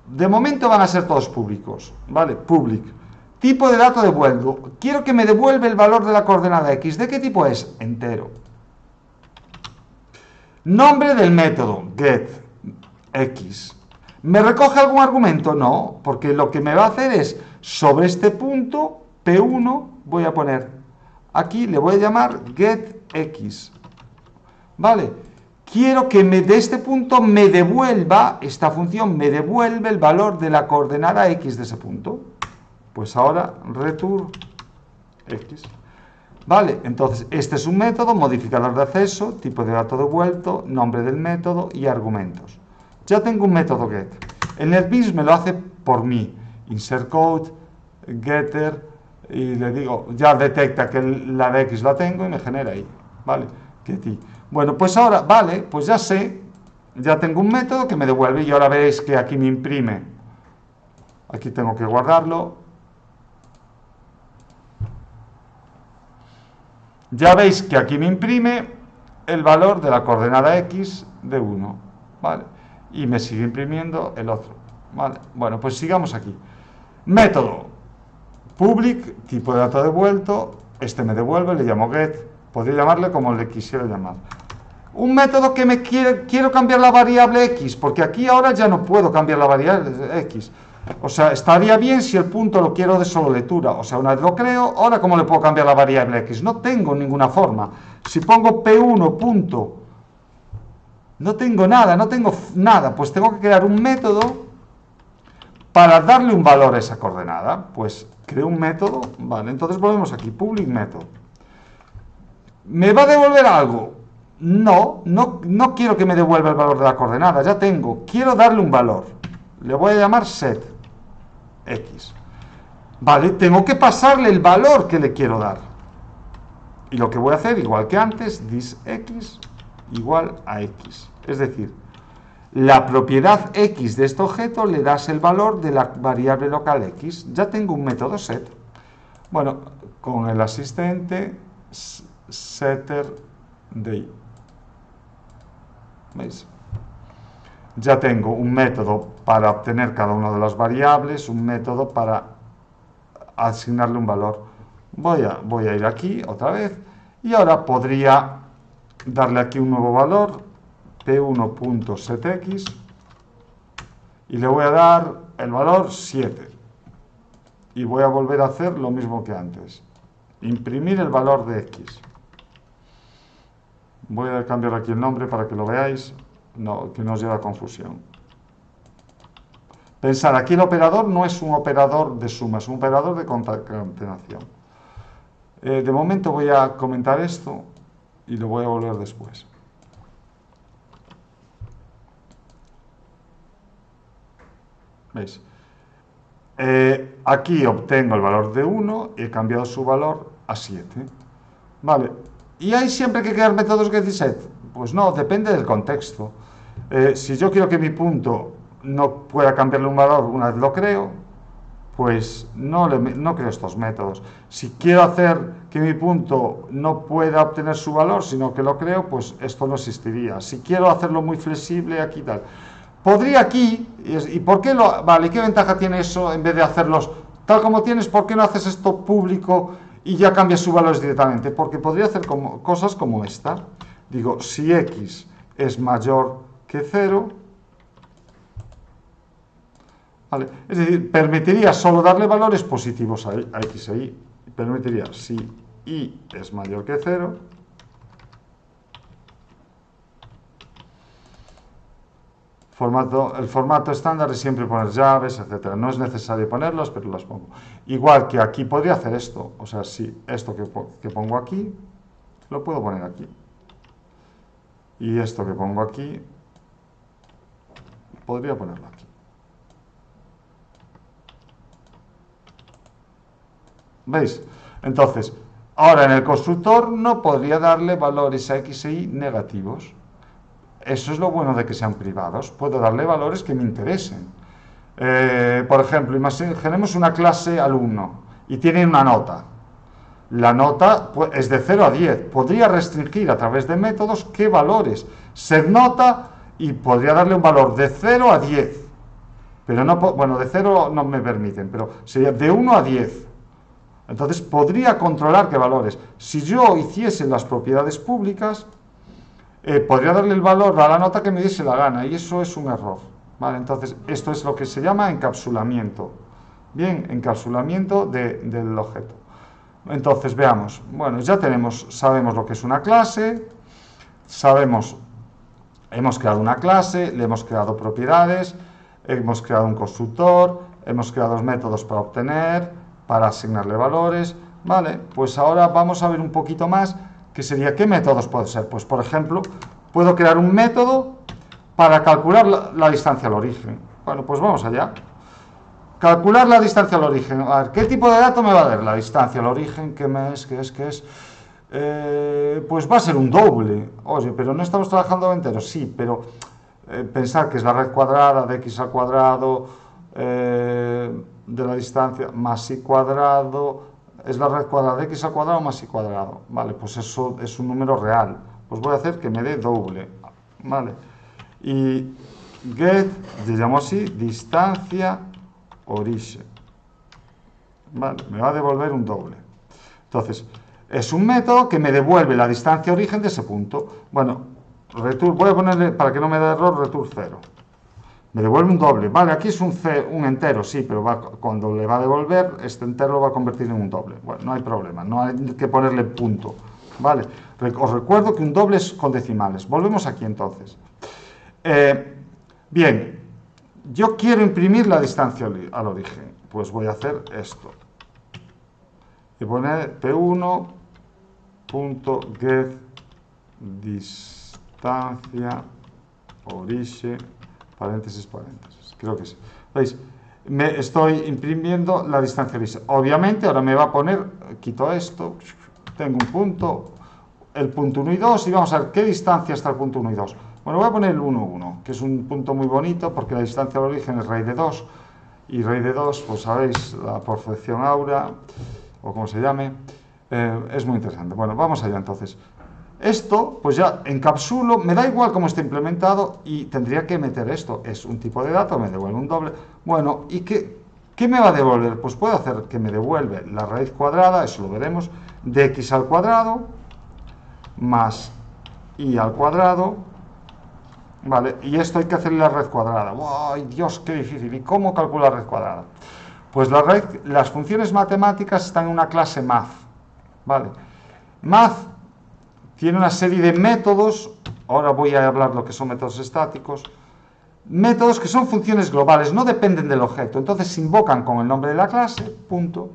Speaker 1: De momento van a ser todos públicos, ¿vale? Public. Tipo de dato devuelvo. Quiero que me devuelva el valor de la coordenada X. ¿De qué tipo es? Entero. Nombre del método, get, X. ¿Me recoge algún argumento? No, porque lo que me va a hacer es, sobre este punto, P1, voy a poner, aquí le voy a llamar getX. ¿Vale? Quiero que de este punto me devuelva, esta función me devuelve el valor de la coordenada X de ese punto. Pues ahora, return X. Vale, entonces este es un método, modificador de acceso, tipo de dato devuelto, nombre del método y argumentos. Ya tengo un método get. El NetBeans me lo hace por mí. Insert code, getter, y le digo, ya detecta que la de X la tengo y me genera ahí. Vale, getty. Bueno, pues ahora, vale, pues ya sé, ya tengo un método que me devuelve y ahora veréis que aquí me imprime. Aquí tengo que guardarlo. Ya veis que aquí me imprime el valor de la coordenada X de 1, ¿vale? Y me sigue imprimiendo el otro, ¿vale? Bueno, pues sigamos aquí. Método, public, tipo de dato devuelto, este me devuelve, le llamo get, podría llamarle como le quisiera llamar. Un método que quiero cambiar la variable X, porque aquí ahora ya no puedo cambiar la variable X. O sea, estaría bien si el punto lo quiero de solo lectura. O sea, una vez lo creo, ahora ¿cómo le puedo cambiar la variable X? No tengo ninguna forma. Si pongo P1 punto, no tengo nada, pues tengo que crear un método para darle un valor a esa coordenada. Pues creo un método, vale, entonces volvemos aquí, public method. ¿Me va a devolver algo? No quiero que me devuelva el valor de la coordenada, ya tengo, quiero darle un valor. Le voy a llamar set x. Vale, tengo que pasarle el valor que le quiero dar. Y lo que voy a hacer, igual que antes, thisX igual a x. Es decir, la propiedad x de este objeto le das el valor de la variable local x. Ya tengo un método set. Bueno, con el asistente setter de. ¿Veis? Ya tengo un método para obtener cada una de las variables, un método para asignarle un valor. Voy a ir aquí otra vez y ahora podría darle aquí un nuevo valor, p1.setx, y le voy a dar el valor 7. Y voy a volver a hacer lo mismo que antes. Imprimir el valor de x. Voy a cambiar aquí el nombre para que lo veáis, que no os lleve a confusión. Pensad, aquí el operador no es un operador de suma, es un operador de concatenación. De momento voy a comentar esto y lo voy a volver después. ¿Veis? Aquí obtengo el valor de 1 y he cambiado su valor a 7. Vale. ¿Y hay siempre que crear métodos getSet? Pues no, depende del contexto. Si yo quiero que mi punto no pueda cambiarle un valor una vez lo creo, pues no creo estos métodos. Si quiero hacer que mi punto no pueda obtener su valor, sino que lo creo, pues esto no existiría. Si quiero hacerlo muy flexible, aquí tal. Podría aquí, ¿y por qué vale, qué ventaja tiene eso en vez de hacerlos tal como tienes? ¿Por qué no haces esto público y ya cambias sus valores directamente? Porque podría hacer cosas como esta. Digo, si x es mayor que 0, ¿vale? Es decir, permitiría solo darle valores positivos a x e y. Permitiría, si y es mayor que 0, el formato estándar es siempre poner llaves, etcétera. No es necesario ponerlos, pero las pongo. Igual que aquí podría hacer esto. O sea, si esto que pongo aquí, lo puedo poner aquí. Y esto que pongo aquí, podría ponerlo aquí. ¿Veis? Entonces, ahora en el constructor no podría darle valores a x e y negativos. Eso es lo bueno de que sean privados. Puedo darle valores que me interesen. Por ejemplo, imaginemos una clase alumno y tiene una nota. La nota es de 0 a 10. Podría restringir a través de métodos qué valores. SetNota y podría darle un valor de 0 a 10. Pero no, bueno, de 0 no me permiten, pero sería de 1 a 10. Entonces podría controlar qué valores. Si yo hiciese las propiedades públicas, podría darle el valor a la nota que me diese la gana, y eso es un error. ¿Vale? Entonces, esto es lo que se llama encapsulamiento. Bien, encapsulamiento del objeto. Entonces, veamos. Bueno, ya sabemos lo que es una clase, hemos creado una clase, le hemos creado propiedades, hemos creado un constructor, hemos creado los métodos para obtener, para asignarle valores. Vale, pues ahora vamos a ver un poquito más, que sería, ¿qué métodos pueden ser? Pues, por ejemplo, puedo crear un método para calcular la distancia al origen. Bueno, pues vamos allá. Calcular la distancia al origen. A ver, ¿qué tipo de dato me va a dar? La distancia al origen, ¿qué es? Pues va a ser un doble. Oye, pero no estamos trabajando enteros. Sí, pero pensar que es la red cuadrada de x al cuadrado de la distancia más y cuadrado, es la red cuadrada de x al cuadrado más y cuadrado. Vale, pues eso es un número real. Pues voy a hacer que me dé doble. Vale. Y get, le llamo así, distancia origen. Vale, me va a devolver un doble. Entonces, es un método que me devuelve la distancia origen de ese punto. Bueno, return, voy a ponerle, para que no me dé error, return 0. Me devuelve un doble. Vale, aquí es un entero, sí, pero cuando le va a devolver, este entero lo va a convertir en un doble. Bueno, no hay problema, no hay que ponerle punto. Vale, os recuerdo que un doble es con decimales. Volvemos aquí entonces. Bien, Yo quiero imprimir la distancia al origen. Pues voy a hacer esto. Y poner p1.get distancia origen, paréntesis, paréntesis. Creo que sí. ¿Veis? Me estoy imprimiendo la distancia origen. Obviamente, ahora me va a poner, quito esto, tengo un punto, el punto 1 y 2, y vamos a ver qué distancia está el punto 1 y 2. Bueno, voy a poner el 1, 1, que es un punto muy bonito porque la distancia al origen es raíz de 2, y raíz de 2, pues sabéis, la perfección aura, o como se llame, es muy interesante. Bueno, vamos allá entonces. Esto, pues ya encapsulo, me da igual cómo esté implementado y tendría que meter esto. Es un tipo de dato, me devuelve un doble. Bueno, ¿y qué me va a devolver? Pues puedo hacer que me devuelve la raíz cuadrada, eso lo veremos, de x al cuadrado más y al cuadrado, ¿vale? Y esto hay que hacerle la raíz cuadrada. ¡Ay, Dios, qué difícil! ¿Y cómo calcular la raíz cuadrada? Pues las funciones matemáticas están en una clase math, ¿vale? Math tiene una serie de métodos, ahora voy a hablar lo que son métodos estáticos, métodos que son funciones globales, no dependen del objeto, entonces se invocan con el nombre de la clase, punto,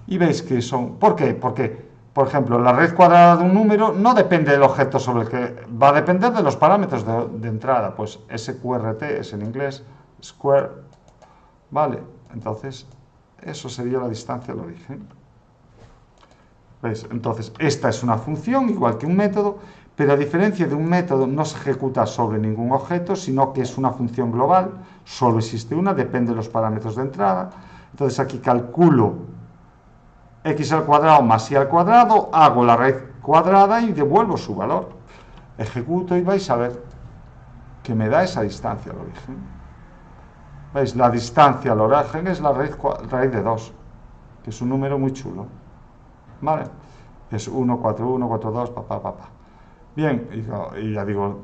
Speaker 1: y veis que son, ¿por qué? Porque, por ejemplo, la raíz cuadrada de un número no depende del objeto sobre el que, va a depender de los parámetros de entrada, pues sqrt es en inglés, square, ¿vale? Entonces, eso sería la distancia al origen. ¿Veis? Entonces, esta es una función, igual que un método, pero a diferencia de un método no se ejecuta sobre ningún objeto, sino que es una función global, solo existe una, depende de los parámetros de entrada. Entonces aquí calculo x al cuadrado más y al cuadrado, hago la raíz cuadrada y devuelvo su valor. Ejecuto y vais a ver que me da esa distancia al origen. ¿Veis? La distancia al origen es la raíz de 2, que es un número muy chulo. ¿Vale? Es 1, 4, 1, 4, 2, papá, papá. Bien, y ya digo,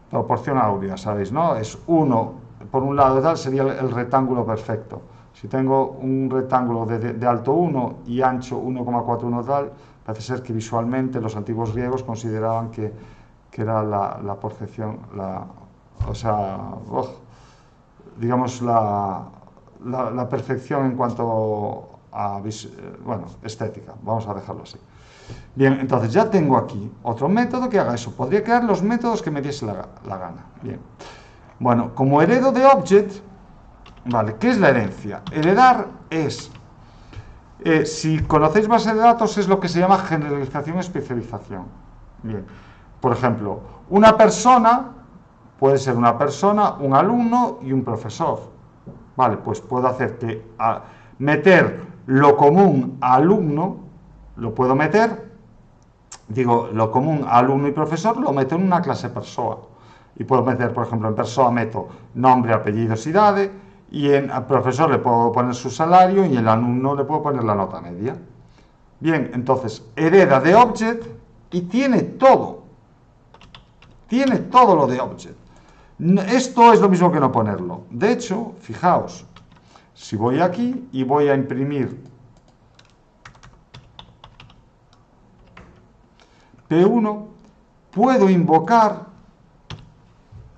Speaker 1: proporción áurea, ¿sabéis? ¿No? Es 1, por un lado tal, sería el rectángulo perfecto. Si tengo un rectángulo de alto 1 y ancho 1,41 tal, parece ser que visualmente los antiguos griegos consideraban que era la perfección, o sea, digamos, la perfección en cuanto a, bueno, estética, vamos a dejarlo así. Bien, entonces ya tengo aquí otro método que haga eso. Podría crear los métodos que me diese la gana. Bien. Bueno, como heredo de object, ¿vale? ¿Qué es la herencia? Heredar es, si conocéis base de datos, es lo que se llama generalización y especialización. Bien. Por ejemplo, una persona puede ser una persona, un alumno y un profesor. Vale, pues puedo hacer que meter lo común a alumno, lo puedo meter, digo, lo común a alumno y profesor, lo meto en una clase persoa. Y puedo meter, por ejemplo, en persoa meto nombre, apellidos y edad, y al profesor le puedo poner su salario y en el alumno le puedo poner la nota media. Bien, entonces, hereda de object y tiene todo lo de object. Esto es lo mismo que no ponerlo. De hecho, fijaos, si voy aquí y voy a imprimir P1, puedo invocar,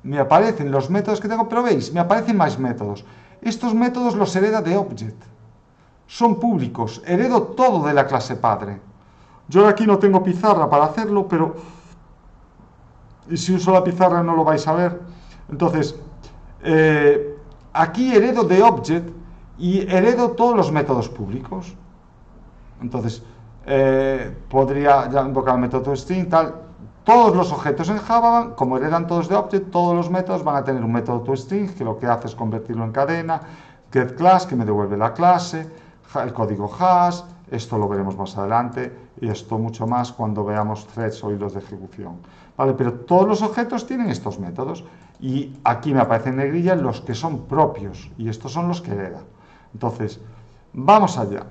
Speaker 1: me aparecen los métodos que tengo, pero veis, me aparecen más métodos. Estos métodos los hereda de object. Son públicos, heredo todo de la clase padre. Yo aquí no tengo pizarra para hacerlo, pero y si uso la pizarra no lo vais a ver. Entonces, aquí heredo de object y heredo todos los métodos públicos. Entonces, podría ya invocar el método toString, tal. Todos los objetos en Java, como heredan todos de object, todos los métodos van a tener un método toString, que lo que hace es convertirlo en cadena, getClass, que me devuelve la clase, el código hash, esto lo veremos más adelante, y esto mucho más cuando veamos threads o hilos de ejecución. ¿Vale? Pero todos los objetos tienen estos métodos, y aquí me aparecen en negrilla los que son propios, y estos son los que heredan. Entonces, vamos allá.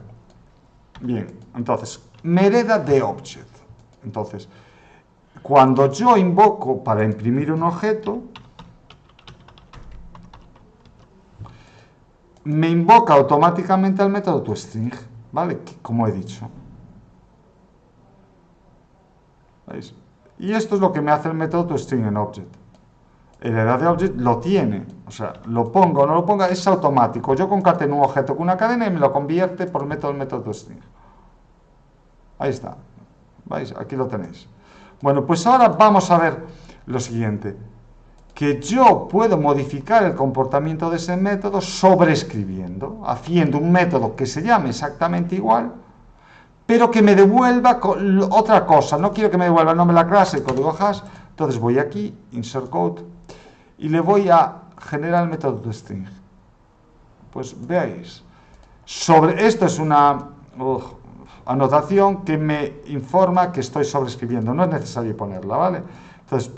Speaker 1: Bien, entonces, me hereda de object. Entonces, cuando yo invoco para imprimir un objeto, me invoca automáticamente al método toString, ¿vale? Como he dicho. ¿Veis? Y esto es lo que me hace el método toString en object. el edad de object lo tiene, o sea, lo ponga o no lo ponga, es automático. Yo concateno un objeto con una cadena y me lo convierte por método string. Ahí está, ¿veis? Aquí lo tenéis. Bueno, pues ahora vamos a ver lo siguiente, que yo puedo modificar el comportamiento de ese método sobreescribiendo, haciendo un método que se llame exactamente igual, pero que me devuelva otra cosa. No quiero que me devuelva el nombre de la clase, el código hash. Entonces voy aquí, insert code, y le voy a generar el método toString. Pues veáis, esto es una anotación que me informa que estoy sobreescribiendo, no es necesario ponerla, ¿vale? Entonces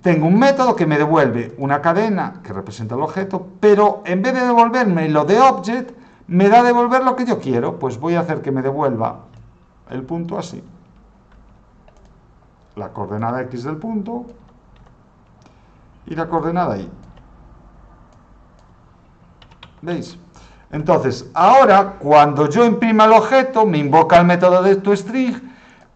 Speaker 1: tengo un método que me devuelve una cadena que representa el objeto, pero en vez de devolverme lo de object, me da a devolver lo que yo quiero. Pues voy a hacer que me devuelva el punto así, la coordenada x del punto y la coordenada y. ¿Veis? Entonces, ahora, cuando yo imprima el objeto, me invoca el método de toString,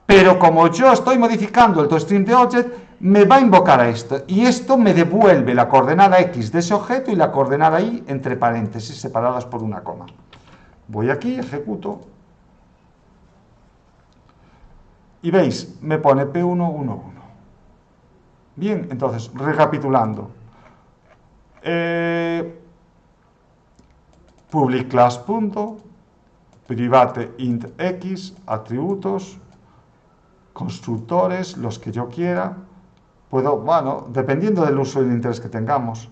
Speaker 1: pero como yo estoy modificando el toString de object, me va a invocar a esto, y esto me devuelve la coordenada x de ese objeto y la coordenada y entre paréntesis, separadas por una coma. Voy aquí, ejecuto, y veis, me pone P111. Bien, entonces, recapitulando. Public class punto, private int x, atributos, constructores, los que yo quiera. Puedo, bueno, dependiendo del uso y el interés que tengamos,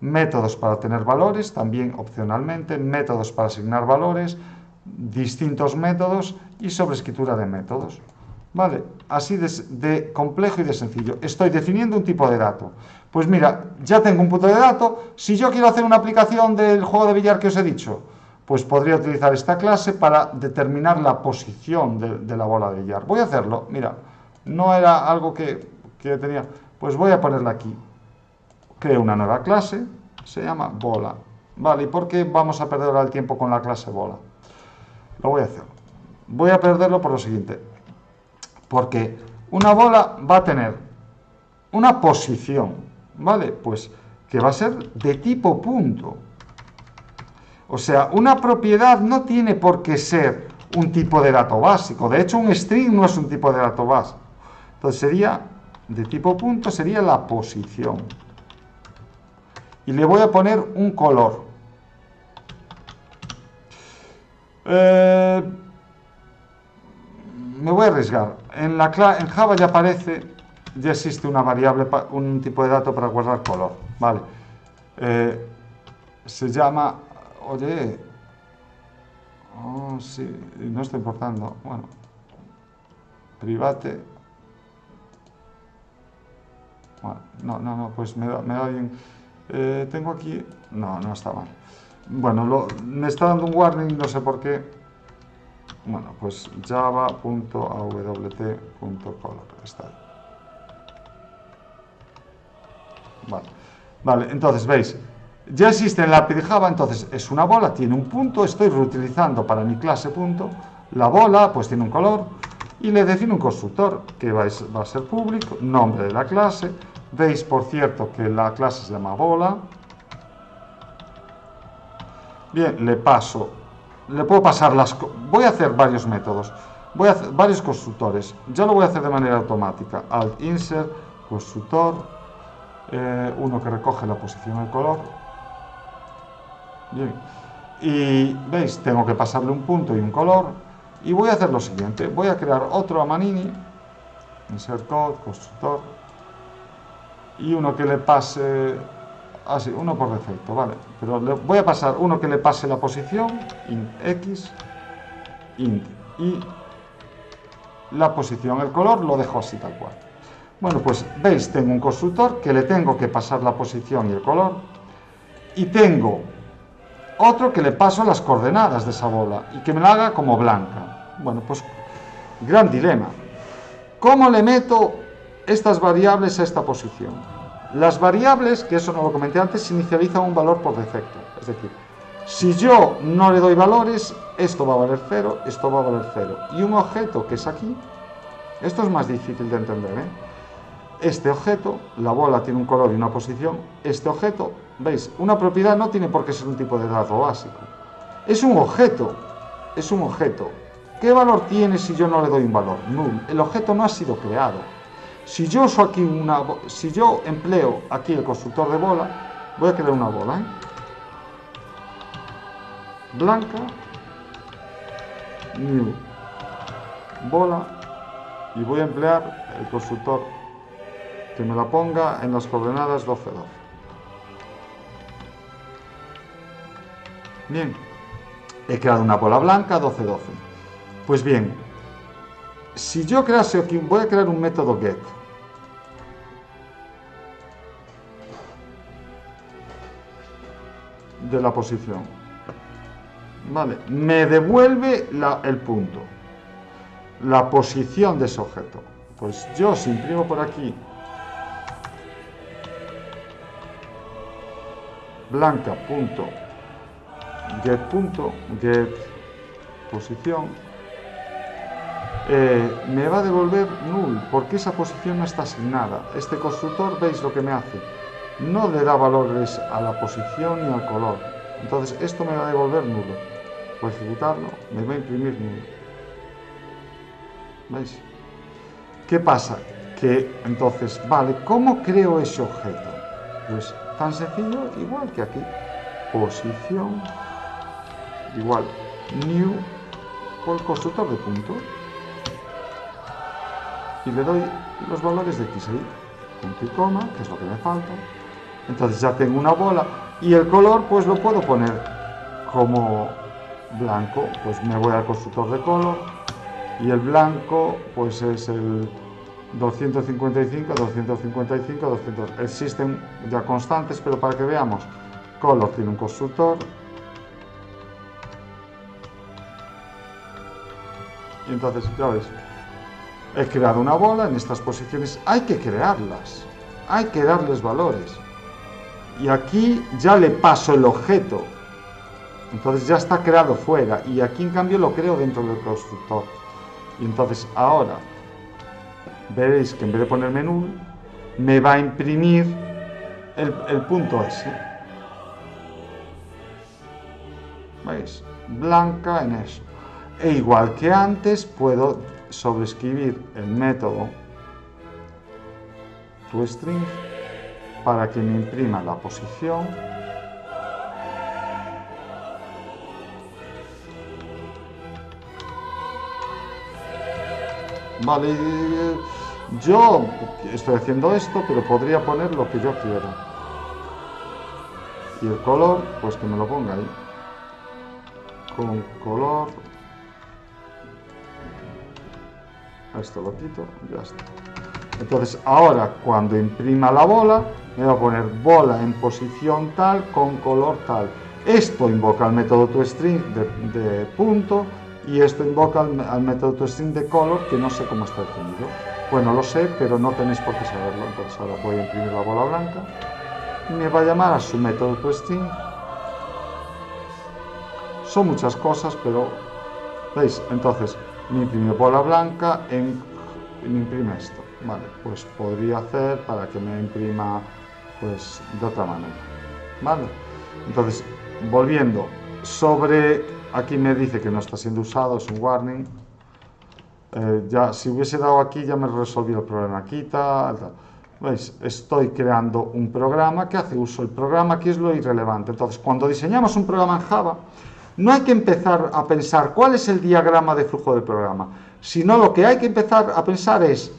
Speaker 1: métodos para tener valores, también opcionalmente, métodos para asignar valores, distintos métodos y sobreescritura de métodos. ¿Vale? Así de complejo y de sencillo. Estoy definiendo un tipo de dato. Pues mira, ya tengo un punto de dato. Si yo quiero hacer una aplicación del juego de billar que os he dicho, pues podría utilizar esta clase para determinar la posición de la bola de billar. Voy a hacerlo. Mira, no era algo que tenía. Pues voy a ponerla aquí. Creo una nueva clase. Se llama bola. Vale, ¿y por qué vamos a perder ahora el tiempo con la clase bola? Lo voy a hacer. Voy a perderlo por lo siguiente. Porque una bola va a tener una posición, ¿vale? Pues que va a ser de tipo punto. O sea, una propiedad no tiene por qué ser un tipo de dato básico. De hecho, un string no es un tipo de dato básico. Entonces sería, de tipo punto, sería la posición. Y le voy a poner un color. Me voy a arriesgar. En Java ya aparece, ya existe una variable, un tipo de dato para guardar color, ¿vale? Se llama, oye, sí, no está importando, bueno, private, bueno, no, pues me da bien, tengo aquí, no está mal, bueno, me está dando un warning, no sé por qué. Bueno, pues java.awt.color está ahí. Vale, entonces veis, ya existe en la API de Java, entonces es una bola, tiene un punto, estoy reutilizando para mi clase punto, la bola pues tiene un color y le defino un constructor que va a ser público, nombre de la clase, veis por cierto que la clase se llama bola, bien, le puedo pasar voy a hacer varios métodos, voy a hacer varios constructores, ya lo voy a hacer de manera automática, alt insert, constructor, uno que recoge la posición del color, bien, y veis, tengo que pasarle un punto y un color, y voy a hacer lo siguiente, voy a crear otro a Manini, insert code, constructor, y uno que le pase, así, uno por defecto, vale, pero le voy a pasar uno que le pase la posición, int x, int y la posición, el color lo dejo así tal cual. Bueno, pues veis, tengo un constructor que le tengo que pasar la posición y el color, y tengo otro que le paso las coordenadas de esa bola y que me la haga como blanca. Bueno, pues gran dilema. ¿Cómo le meto estas variables a esta posición? Las variables, que eso no lo comenté antes, inicializan un valor por defecto. Es decir, si yo no le doy valores, esto va a valer 0, esto va a valer 0. Y un objeto que es aquí, esto es más difícil de entender, este objeto, la bola tiene un color y una posición, este objeto, ¿veis? Una propiedad no tiene por qué ser un tipo de dato básico. Es un objeto, es un objeto. ¿Qué valor tiene si yo no le doy un valor? Null. El objeto no ha sido creado. Si yo uso aquí si yo empleo aquí el constructor de bola, voy a crear una bola, blanca, new, bola, y voy a emplear el constructor que me la ponga en las coordenadas 12, 12. Bien, he creado una bola blanca 12, 12. Pues bien, si yo crease aquí, voy a crear un método get. De la posición. Vale, me devuelve el punto, la posición de ese objeto. Pues yo si imprimo por aquí blanca.get posición, me va a devolver null, porque esa posición no está asignada. Este constructor, ¿veis lo que me hace? No le da valores a la posición ni al color. Entonces esto me va a devolver nulo. Voy a ejecutarlo, me va a imprimir nulo. ¿Veis? ¿Qué pasa? Que entonces, vale, ¿cómo creo ese objeto? Pues tan sencillo, igual que aquí. Posición igual new por el constructor de punto. Y le doy los valores de x ahí. Punto y coma, que es lo que me falta. Entonces ya tengo una bola. Y el color, pues lo puedo poner como blanco. Pues me voy al constructor de color. Y el blanco, pues es el 255, 255, 200. Existen ya constantes, pero para que veamos, color tiene un constructor. Y entonces, ya ves, he creado una bola en estas posiciones. Hay que crearlas, hay que darles valores. Y aquí ya le paso el objeto. Entonces ya está creado fuera. Y aquí, en cambio, lo creo dentro del constructor. Y entonces ahora veréis que en vez de ponerme null, me va a imprimir el punto S. ¿Veis? Blanca en eso. E igual que antes, puedo sobreescribir el método toString para que me imprima la posición. Vale, yo estoy haciendo esto, pero podría poner lo que yo quiera. Y el color, pues que me lo ponga ahí. Con color. Esto lo quito, ya está. Entonces ahora cuando imprima la bola, me va a poner bola en posición tal, con color tal. Esto invoca el método toString de punto. Y esto invoca al método toString de color, que no sé cómo está definido. Bueno, lo sé, pero no tenéis por qué saberlo. Entonces ahora voy a imprimir la bola blanca. Y me va a llamar a su método toString. Son muchas cosas, pero ¿veis? Entonces me imprime bola blanca y me imprime esto. Vale, pues podría hacer para que me imprima pues de otra manera. Vale. Entonces, volviendo sobre... Aquí me dice que no está siendo usado, es un warning. Ya, si hubiese dado aquí ya me resolvió el problema. Quita, tal. ¿Veis? Estoy creando un programa que hace uso. El programa aquí es lo irrelevante. Entonces, cuando diseñamos un programa en Java, no hay que empezar a pensar cuál es el diagrama de flujo del programa, sino lo que hay que empezar a pensar es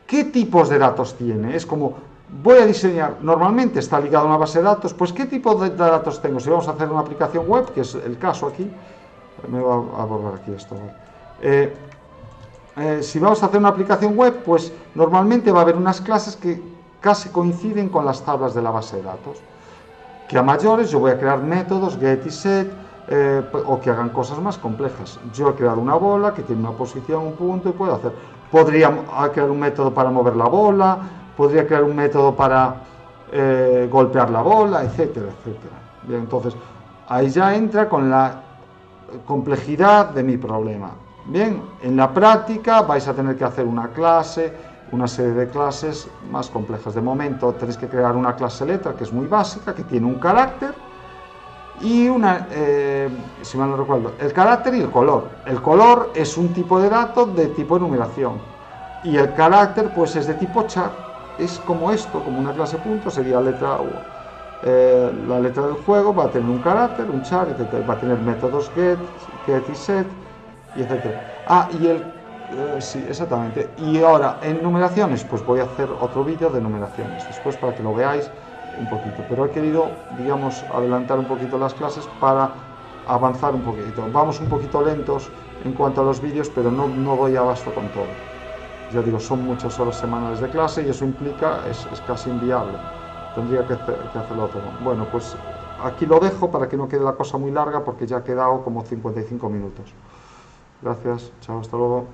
Speaker 1: qué tipos de datos tiene. Es como, voy a diseñar, normalmente está ligado a una base de datos, pues qué tipo de datos tengo. Si vamos a hacer una aplicación web, que es el caso aquí, me va a borrar aquí esto. Si vamos a hacer una aplicación web, pues normalmente va a haber unas clases que casi coinciden con las tablas de la base de datos. Que a mayores yo voy a crear métodos, get y set, o que hagan cosas más complejas. Yo he creado una bola que tiene una posición, un punto, y puedo hacer. Podría crear un método para mover la bola, podría crear un método para golpear la bola, etcétera, etcétera. Bien, entonces, ahí ya entra con la complejidad de mi problema. Bien, en la práctica vais a tener que hacer una clase, una serie de clases más complejas. De momento tenéis que crear una clase letra que es muy básica, que tiene un carácter y una, si mal no recuerdo, el carácter y el color. El color es un tipo de dato de tipo enumeración y el carácter pues es de tipo char. Es como esto, como una clase punto, sería letra la letra del juego, va a tener un carácter, un char, etc. Va a tener métodos get y set, y etc. Sí, exactamente. Y ahora, en numeraciones, pues voy a hacer otro vídeo de numeraciones, después para que lo veáis un poquito. Pero he querido, digamos, adelantar un poquito las clases para avanzar un poquito. Vamos un poquito lentos en cuanto a los vídeos, pero no doy abasto con todo. Ya digo, son muchas horas semanales de clase y eso implica, es casi inviable. Tendría que hacerlo todo. Bueno, pues aquí lo dejo para que no quede la cosa muy larga porque ya ha quedado como 55 minutos. Gracias, chao, hasta luego.